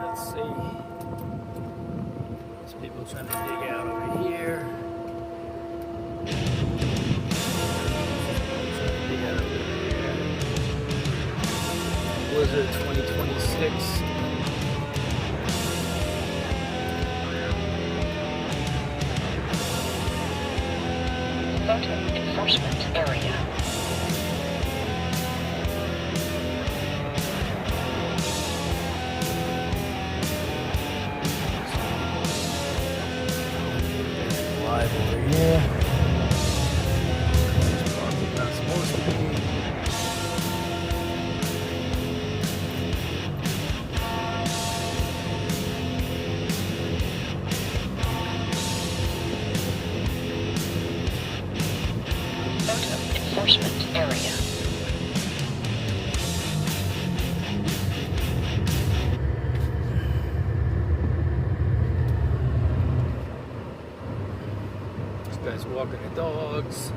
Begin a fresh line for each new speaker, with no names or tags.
let's see. There's people trying to dig out over here. Dig out over there. Blizzard 2026.
Photo enforcement area.
Live over here. There's probably not supposed to be.
Photo enforcement area.
This guy's walking the dogs.